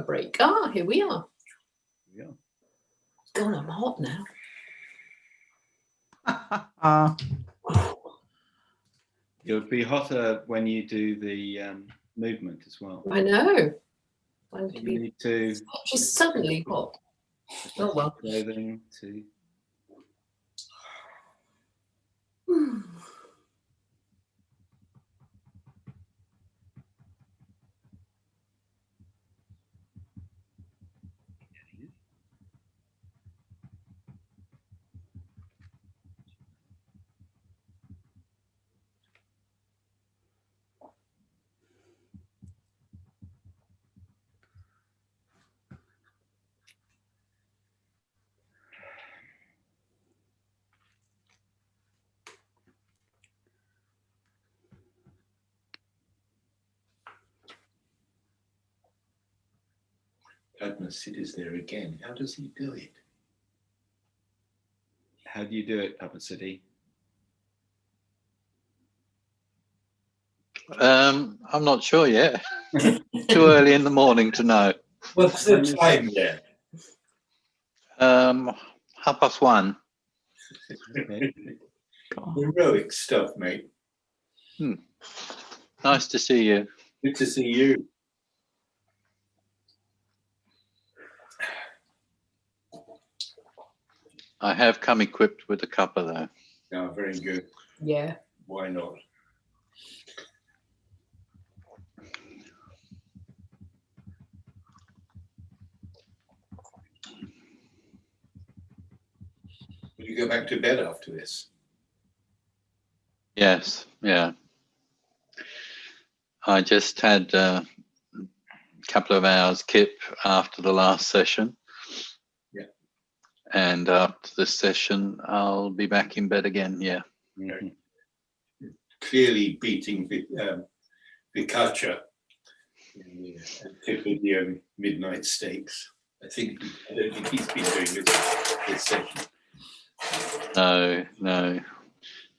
break. Ah, here we are. Yeah. God, I'm hot now. You'll be hotter when you do the movement as well. I know. You need to just suddenly hot. Oh well. Clothing to. Padmasita is there again. How does he do it? How do you do it, Padmasita? I'm not sure yet. Too early in the morning to know. What's the time there? 1:30. Okay. Heroic stuff, mate. Nice to see you. Good to see you. I have come equipped with a cuppa though. Oh, very good. Yeah. Why not? Will you go back to bed after this? Yes, yeah. I just had a couple of hours kip after the last session. Yeah. And after this session, I'll be back in bed again, yeah. Mhm. Clearly beating Vimalachitta in the Antipodean midnight stakes. I don't think he's been doing this session. No.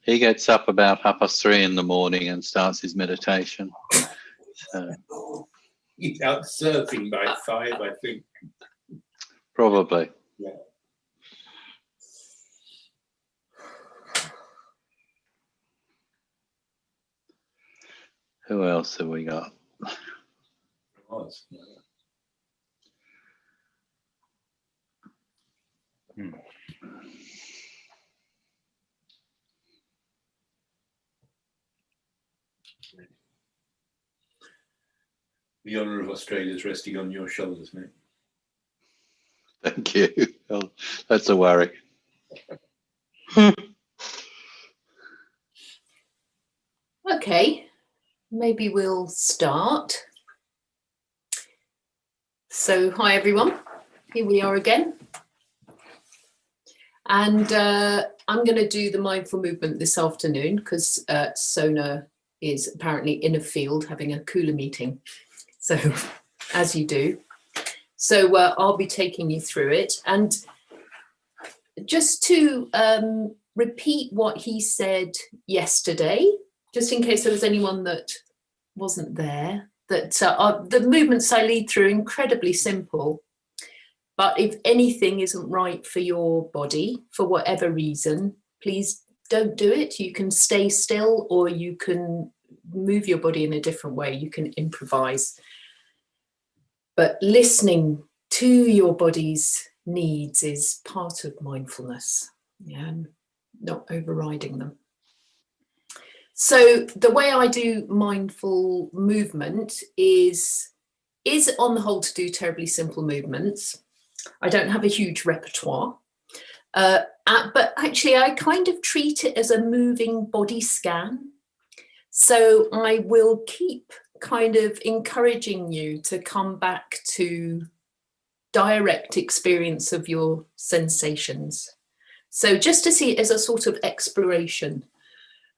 He gets up about 3:30 in the morning and starts his meditation. So, He's out surfing by 5, I think. probably. Yeah. Who else have we got? Was. The honour of Australia is resting on your shoulders, mate. Thank you. Well, that's a worry. Okay, maybe we'll start. So, hi everyone, here we are again. And I'm going to do the mindful movement this afternoon because Sona is apparently in a field having a cooler meeting. So, as you do. So I'll be taking you through it. And just to repeat what he said yesterday, just in case there was anyone that wasn't there, that the movements I lead through are incredibly simple. But if anything isn't right for your body, for whatever reason, please don't do it. You can stay still or you can move your body in a different way. You can improvise. But listening to your body's needs is part of mindfulness, and not overriding them. So the way I do mindful movement is on the whole to do terribly simple movements. I don't have a huge repertoire, but actually I kind of treat it as a moving body scan. So I will keep kind of encouraging you to come back to direct experience of your sensations. So just to see it as a sort of exploration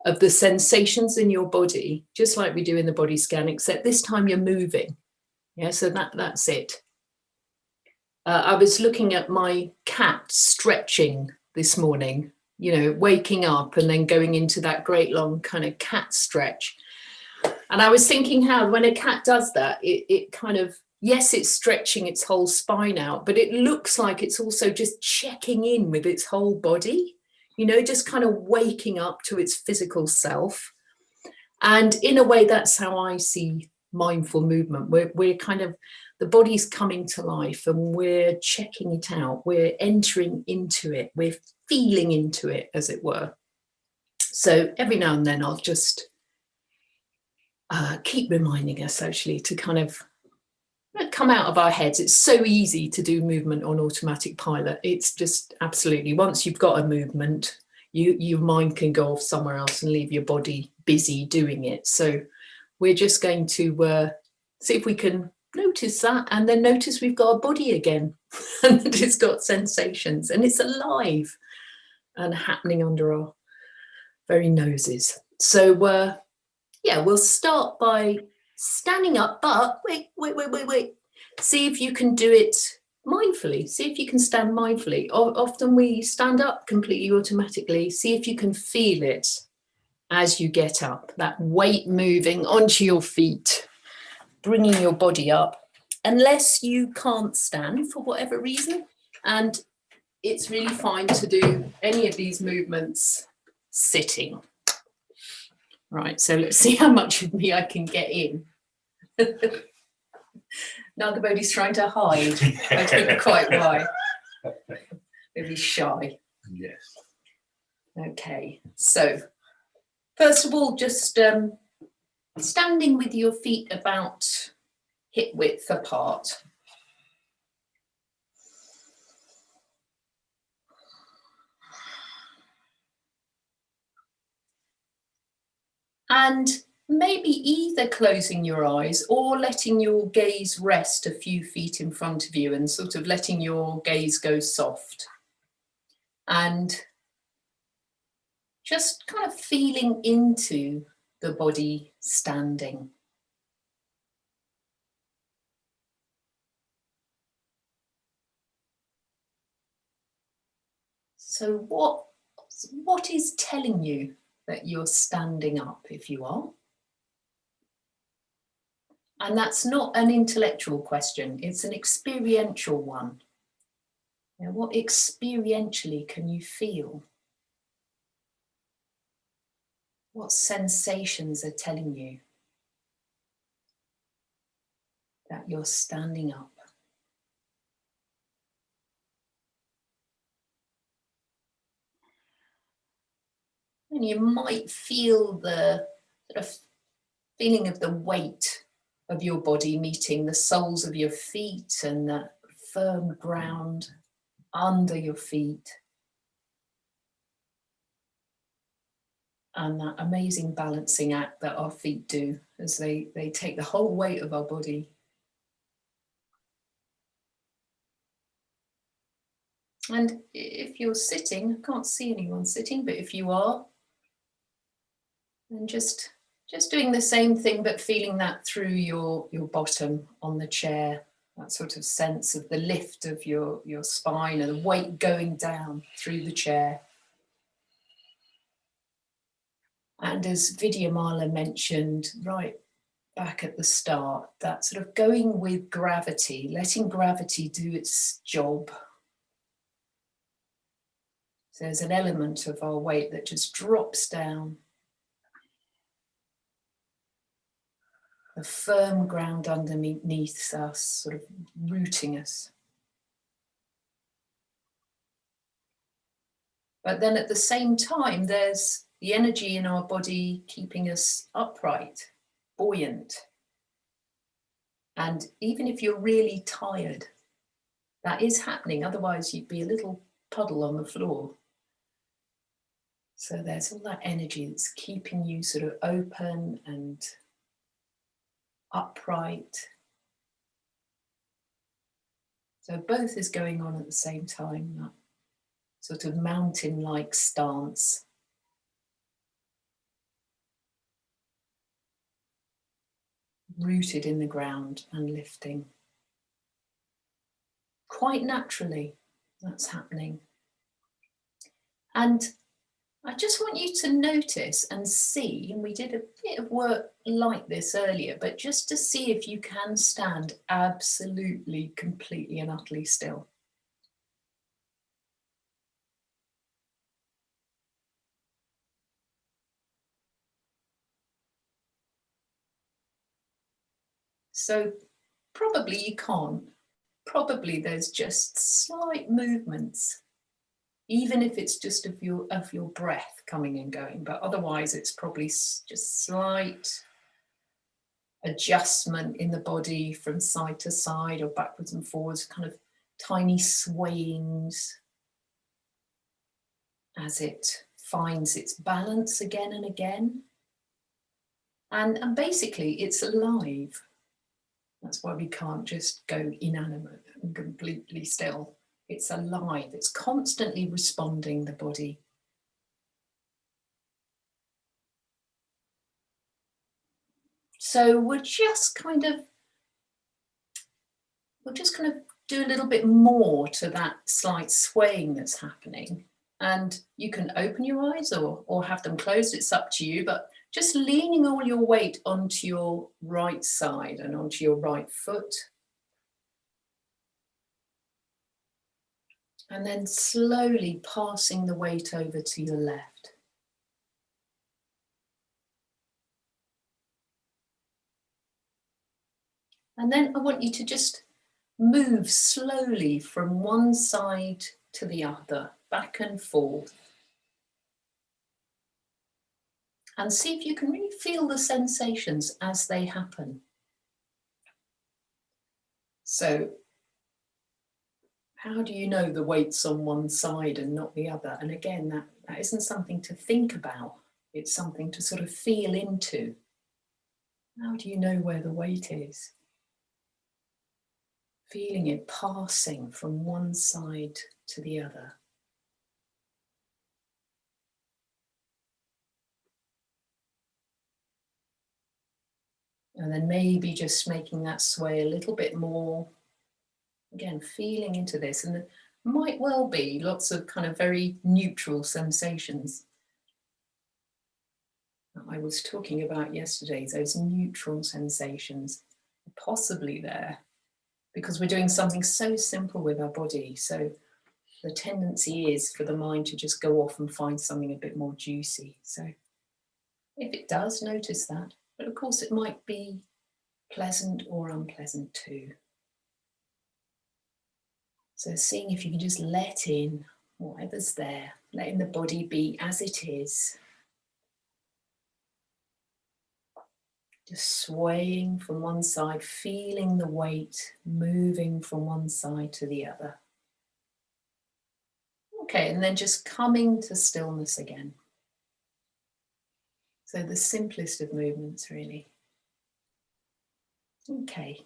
of the sensations in your body, just like we do in the body scan, except this time you're moving. Yeah, so that's it. I was looking at my cat stretching this morning, you know, waking up and then going into that great long kind of cat stretch. And I was thinking how when a cat does that, it kind of yes, it's stretching its whole spine out, but it looks like it's also just checking in with its whole body, you know, just kind of waking up to its physical self. And in a way, that's how I see mindful movement. We're kind of, the body's coming to life and we're checking it out. We're entering into it. We're feeling into it, as it were. So every now and then I'll just keep reminding us actually to kind of come out of our heads. It's so easy to do movement on automatic pilot. It's just absolutely, once you've got a movement, your mind can go off somewhere else and leave your body busy doing it. So we're just going to see if we can notice that, and then notice we've got a body again and that it's got sensations and it's alive and happening under our very noses. So yeah, we'll start by standing up, but wait. See if you can do it mindfully. See if you can stand mindfully. Often we stand up completely automatically. See if you can feel it as you get up, that weight moving onto your feet, bringing your body up, unless you can't stand for whatever reason. And it's really fine to do any of these movements sitting. Right, so let's see how much of me I can get in. Nagabody's trying to hide. I don't know quite why. Maybe shy. Yes. Okay, so first of all, just standing with your feet about hip width apart. And maybe either closing your eyes or letting your gaze rest a few feet in front of you and sort of letting your gaze go soft. And just kind of feeling into the body standing. So what is telling you that you're standing up if you are? And that's not an intellectual question, it's an experiential one. You know, what experientially can you feel? What sensations are telling you that you're standing up? And you might feel the sort of feeling of the weight of your body meeting the soles of your feet and the firm ground under your feet. And that amazing balancing act that our feet do as they take the whole weight of our body. And if you're sitting, I can't see anyone sitting, but if you are, then just doing the same thing, but feeling that through your bottom on the chair, that sort of sense of the lift of your spine and the weight going down through the chair. And as Vidyamala mentioned right back at the start, that sort of going with gravity, letting gravity do its job. So there's an element of our weight that just drops down. The firm ground underneath us, sort of rooting us. But then at the same time, there's the energy in our body keeping us upright, buoyant. And even if you're really tired, that is happening. Otherwise, you'd be a little puddle on the floor. So there's all that energy that's keeping you sort of open and upright. So both is going on at the same time, that sort of mountain-like stance. Rooted in the ground and lifting. Quite naturally, that's happening. And I just want you to notice and see, and we did a bit of work like this earlier, but just to see if you can stand absolutely, completely and utterly still. So probably you can't. Probably there's just slight movements, even if it's just of your breath coming and going, but otherwise it's probably just slight adjustment in the body from side to side or backwards and forwards, kind of tiny swayings as it finds its balance again and again. And basically it's alive. That's why we can't just go inanimate and completely still. It's alive, it's constantly responding, the body. So we'll just kind of do a little bit more to that slight swaying that's happening. And you can open your eyes or have them closed, it's up to you, but just leaning all your weight onto your right side and onto your right foot. And then slowly passing the weight over to your left. And then I want you to just move slowly from one side to the other, back and forth. And see if you can really feel the sensations as they happen. So, how do you know the weight's on one side and not the other? And again, that isn't something to think about. It's something to sort of feel into. How do you know where the weight is? Feeling it passing from one side to the other. And then maybe just making that sway a little bit more. Again, feeling into this. And there might well be lots of kind of very neutral sensations that I was talking about yesterday, those neutral sensations are possibly there because we're doing something so simple with our body. So the tendency is for the mind to just go off and find something a bit more juicy. So if it does, notice that. But of course, it might be pleasant or unpleasant too. So seeing if you can just let in whatever's there, letting the body be as it is. Just swaying from one side, feeling the weight moving from one side to the other. Okay, and then just coming to stillness again. So the simplest of movements, really. Okay.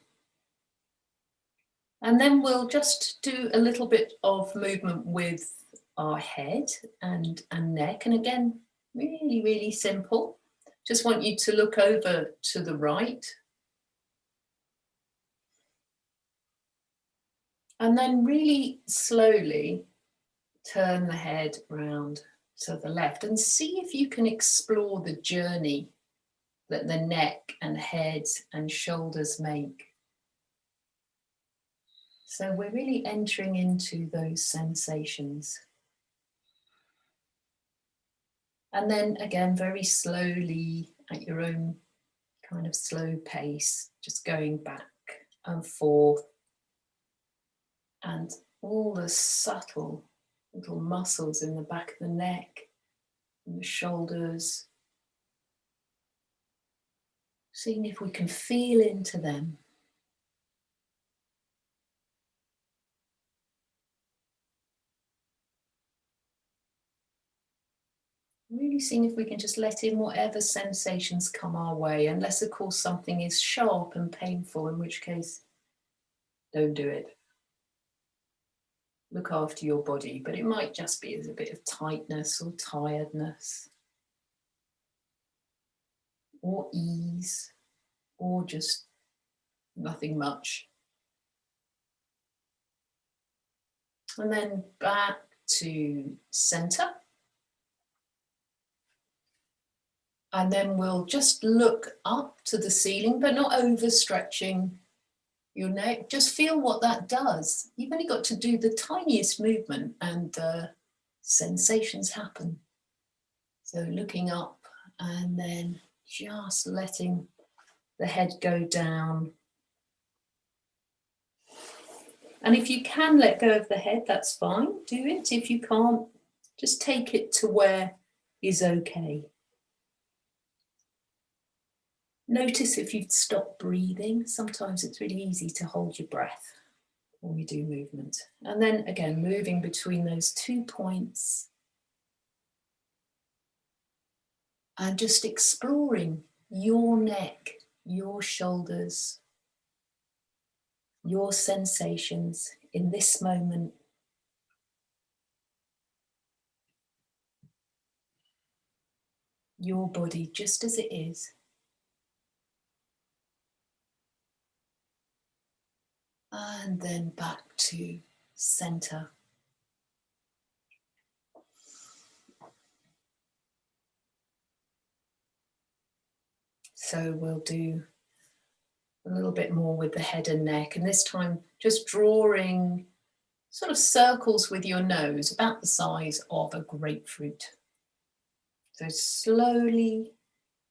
And then we'll just do a little bit of movement with our head and neck. And again, really, really simple. Just want you to look over to the right. And then really slowly turn the head round to the left and see if you can explore the journey that the neck and head and shoulders make. So we're really entering into those sensations. And then again, very slowly at your own kind of slow pace, just going back and forth. And all the subtle little muscles in the back of the neck and the shoulders. Seeing if we can feel into them. Really seeing if we can just let in whatever sensations come our way, unless of course something is sharp and painful, in which case don't do it. Look after your body, but it might just be as a bit of tightness or tiredness or ease or just nothing much. And then back to center. And then we'll just look up to the ceiling, but not overstretching your neck. Just feel what that does. You've only got to do the tiniest movement and sensations happen. So looking up and then just letting the head go down. And if you can let go of the head, that's fine, do it. If you can't, just take it to where is okay. Notice if you've stopped breathing. Sometimes it's really easy to hold your breath when we do movement. And then again, moving between those 2 points and just exploring your neck, your shoulders, your sensations in this moment. Your body just as it is. And then back to center. So we'll do a little bit more with the head and neck, and this time just drawing sort of circles with your nose about the size of a grapefruit. So slowly,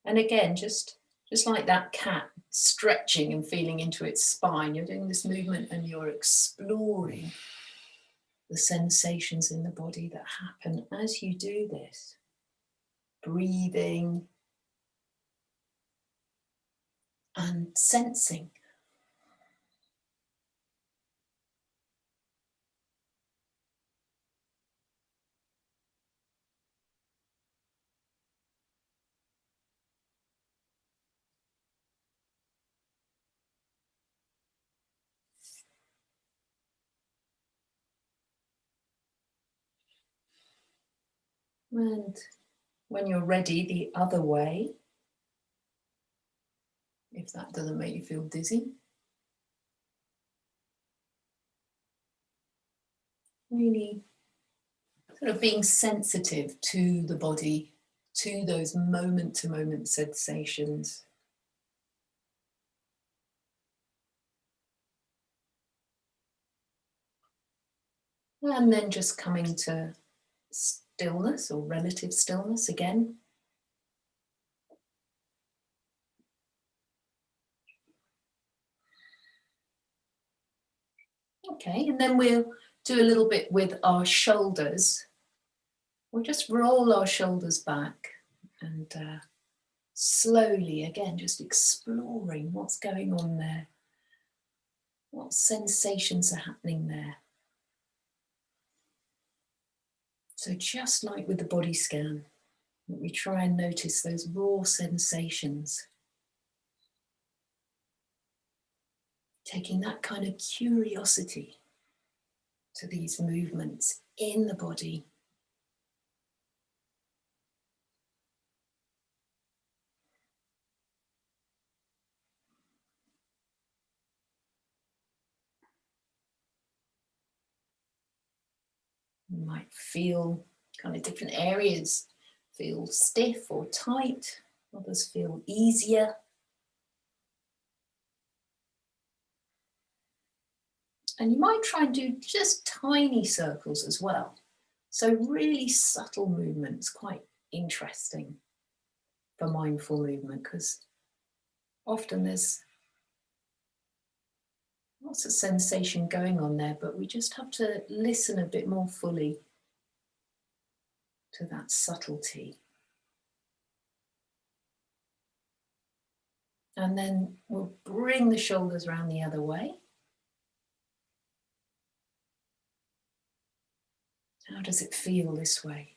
and again, just like that cat stretching and feeling into its spine, you're doing this movement and you're exploring the sensations in the body that happen as you do this. Breathing and sensing. And when you're ready, the other way, if that doesn't make you feel dizzy. Really sort of being sensitive to the body, to those moment-to-moment sensations. And then just coming to stillness or relative stillness again. Okay, and then we'll do a little bit with our shoulders. We'll just roll our shoulders back and slowly, again, just exploring what's going on there. What sensations are happening there? So just like with the body scan, we try and notice those raw sensations. Taking that kind of curiosity to these movements in the body. You might feel kind of different areas feel stiff or tight, others feel easier. And you might try and do just tiny circles as well. So really subtle movements, quite interesting for mindful movement, because often there's lots of sensation going on there, but we just have to listen a bit more fully to that subtlety. And then we'll bring the shoulders around the other way. How does it feel this way?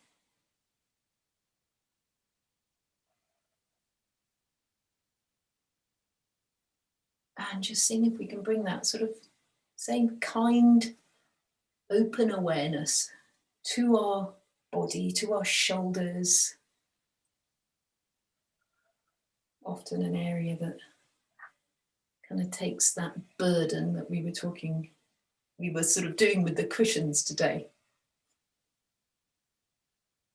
And just seeing if we can bring that sort of same kind, open awareness to our body, to our shoulders. Often an area that kind of takes that burden that we were sort of doing with the cushions today.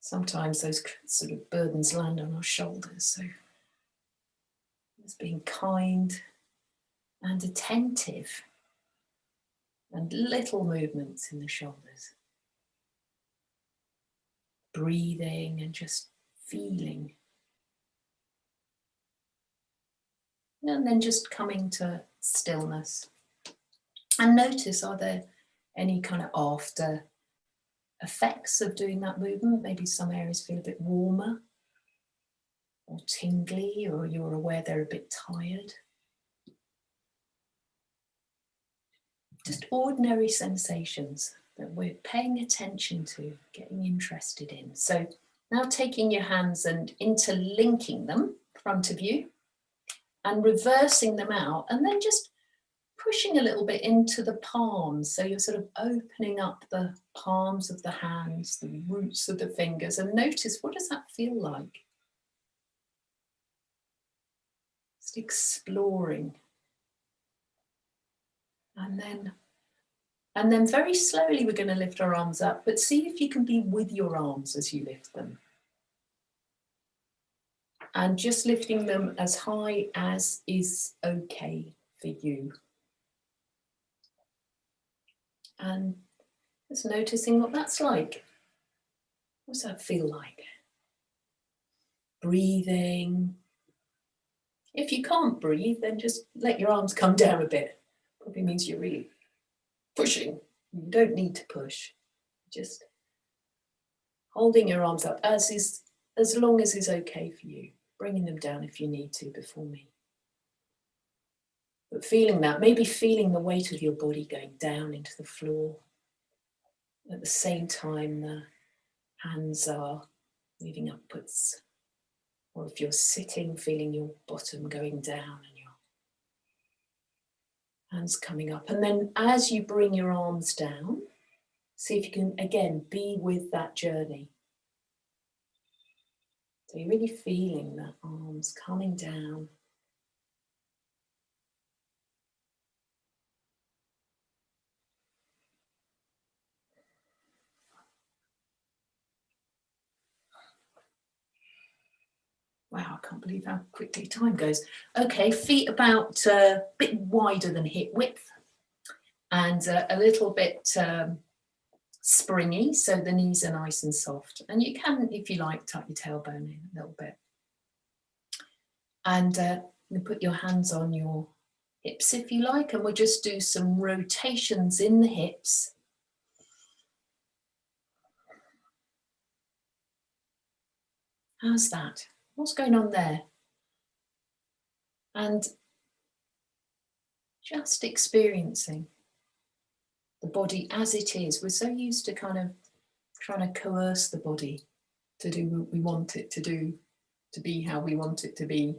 Sometimes those sort of burdens land on our shoulders. So just being kind and attentive, and little movements in the shoulders. Breathing and just feeling. And then just coming to stillness. And notice, are there any kind of after effects of doing that movement? Maybe some areas feel a bit warmer or tingly, or you're aware they're a bit tired. Just ordinary sensations that we're paying attention to, getting interested in. So now taking your hands and interlinking them in front of you and reversing them out, and then just pushing a little bit into the palms. So you're sort of opening up the palms of the hands, the roots of the fingers, and notice, what does that feel like? Just exploring. And then very slowly we're going to lift our arms up, but see if you can be with your arms as you lift them. And just lifting them as high as is okay for you. And just noticing what that's like. What does that feel like? Breathing. If you can't breathe, then just let your arms come down a bit. Probably means you're really pushing. You don't need to push. Just holding your arms up as long as is okay for you. Bringing them down if you need to before me. But feeling that, maybe feeling the weight of your body going down into the floor. At the same time, the hands are moving upwards. Or if you're sitting, feeling your bottom going down and your hands coming up. And then as you bring your arms down, see if you can, again, be with that journey. So you're really feeling the arms coming down. Wow, I can't believe how quickly time goes. Okay, feet about a bit wider than hip width and a little bit springy, so the knees are nice and soft. And you can, if you like, tuck your tailbone in a little bit. And you put your hands on your hips if you like, and we'll just do some rotations in the hips. How's that? What's going on there? And just experiencing the body as it is. We're so used to kind of trying to coerce the body to do what we want it to do, to be how we want it to be.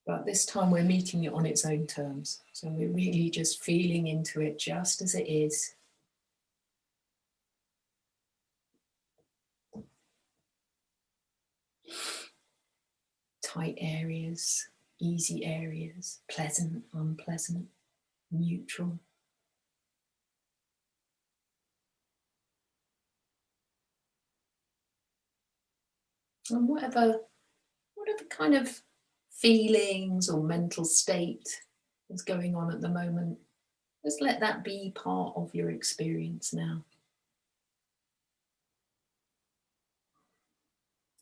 But this time we're meeting it on its own terms. So we're really just feeling into it just as it is. Tight areas, easy areas, pleasant, unpleasant, neutral. And whatever kind of feelings or mental state is going on at the moment, just let that be part of your experience now.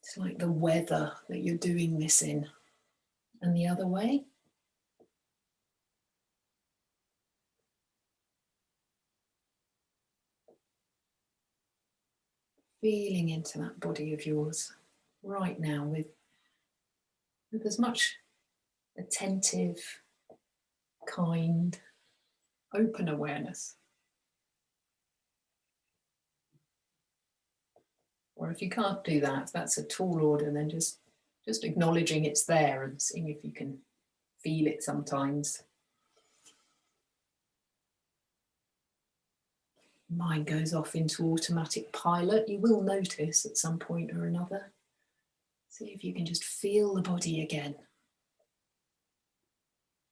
It's like the weather that you're doing this in. And the other way. Feeling into that body of yours right now with as much attentive, kind, open awareness. Or if you can't do that, if that's a tall order, then just acknowledging it's there and seeing if you can feel it sometimes. Mind goes off into automatic pilot. You will notice at some point or another. See if you can just feel the body again.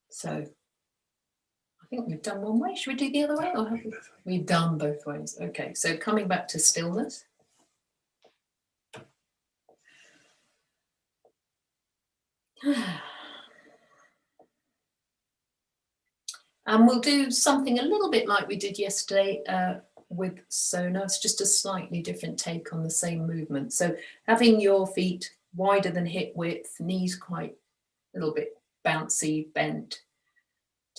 So I think we've done one way. Should we do the other way? Or have we? We've done both ways. Okay, so coming back to stillness. And we'll do something a little bit like we did yesterday with Sona. It's just a slightly different take on the same movement. So having your feet wider than hip width, knees quite a little bit bouncy, bent,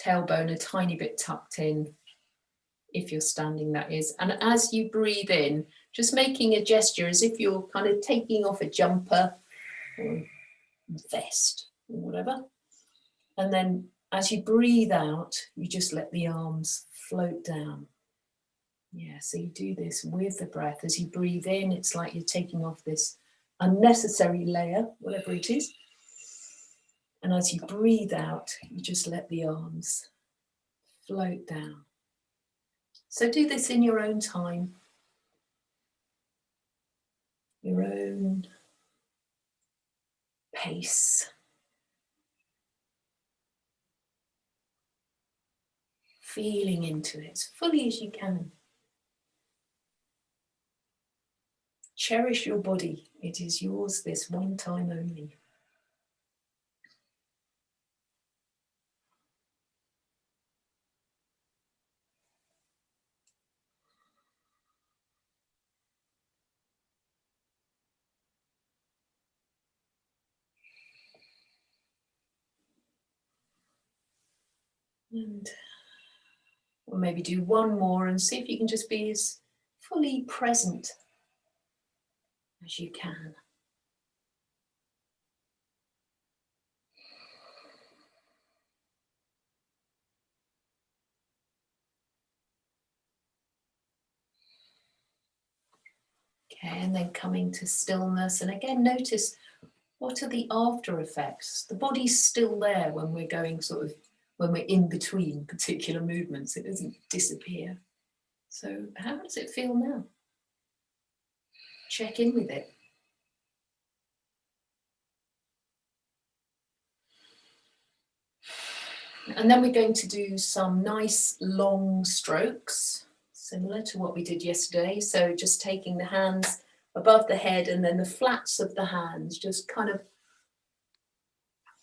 tailbone a tiny bit tucked in, if you're standing, that is. And as you breathe in, just making a gesture as if you're kind of taking off a jumper or vest or whatever. And then as you breathe out, you just let the arms float down. Yeah, so you do this with the breath. As you breathe in, it's like you're taking off this unnecessary layer, whatever it is. And as you breathe out, you just let the arms float down. So do this in your own time, your own pace. Feeling into it as fully as you can. Cherish your body. It is yours this one time only. And we'll maybe do one more and see if you can just be as fully present as you can. Okay, and then coming to stillness. And again, notice what are the after effects? The body's still there when we're going when we're in between particular movements. It doesn't disappear. So how does it feel now? Check in with it. And then we're going to do some nice long strokes, similar to what we did yesterday. So just taking the hands above the head and then the flats of the hands, just kind of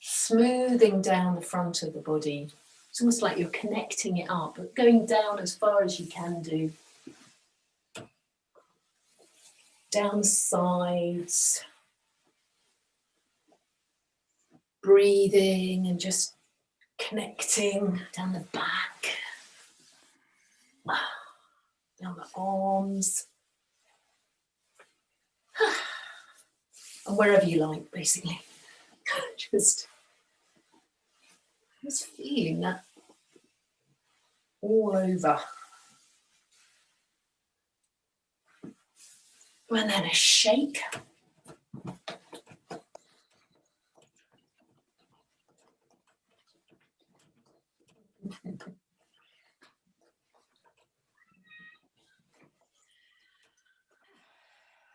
smoothing down the front of the body. It's almost like you're connecting it up, but going down as far as you can do. Down the sides. Breathing and just connecting down the back. Down the arms. And wherever you like, basically. Just feeling that all over. And then a shake.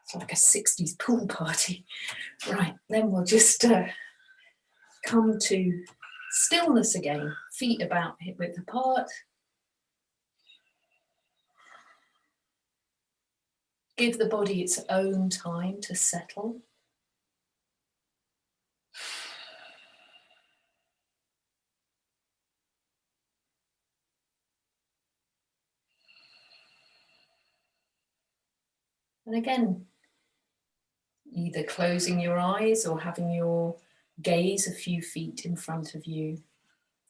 It's like a 60s pool party. Right, then we'll just come to stillness again. Feet about hip width apart. Give the body its own time to settle. And again, either closing your eyes or having your gaze a few feet in front of you,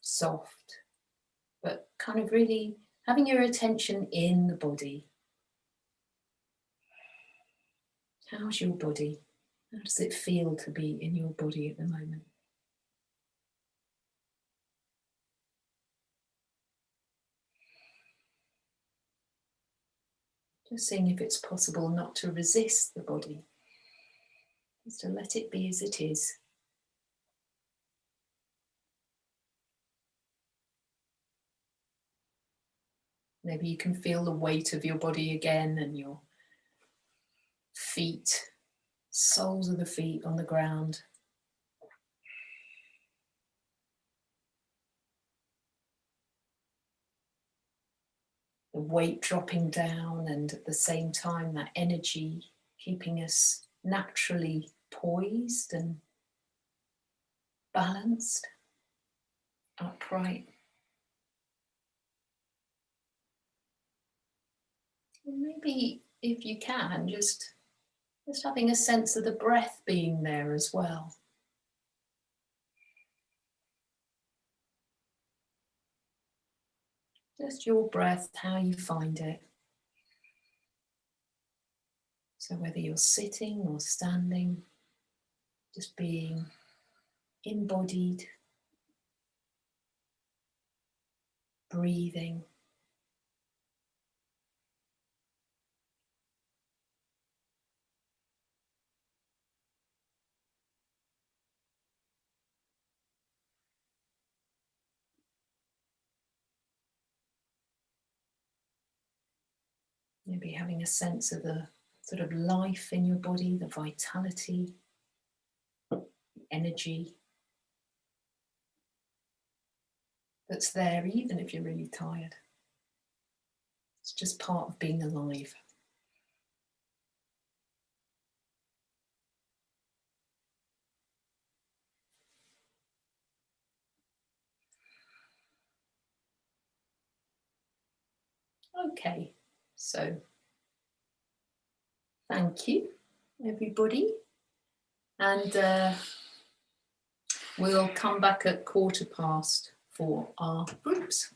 soft, but kind of really having your attention in the body. How's your body? How does it feel to be in your body at the moment? Just seeing if it's possible not to resist the body, just to let it be as it is. Maybe you can feel the weight of your body again and your feet, soles of the feet on the ground. the weight dropping down, and at the same time that energy keeping us naturally poised and balanced, upright. And maybe if you can, just having a sense of the breath being there as well. Just your breath, how you find it. So whether you're sitting or standing, just being embodied, breathing. Maybe having a sense of the sort of life in your body, the vitality, energy that's there even if you're really tired. It's just part of being alive. Okay, so thank you, everybody. And we'll come back at 15:15 for our groups.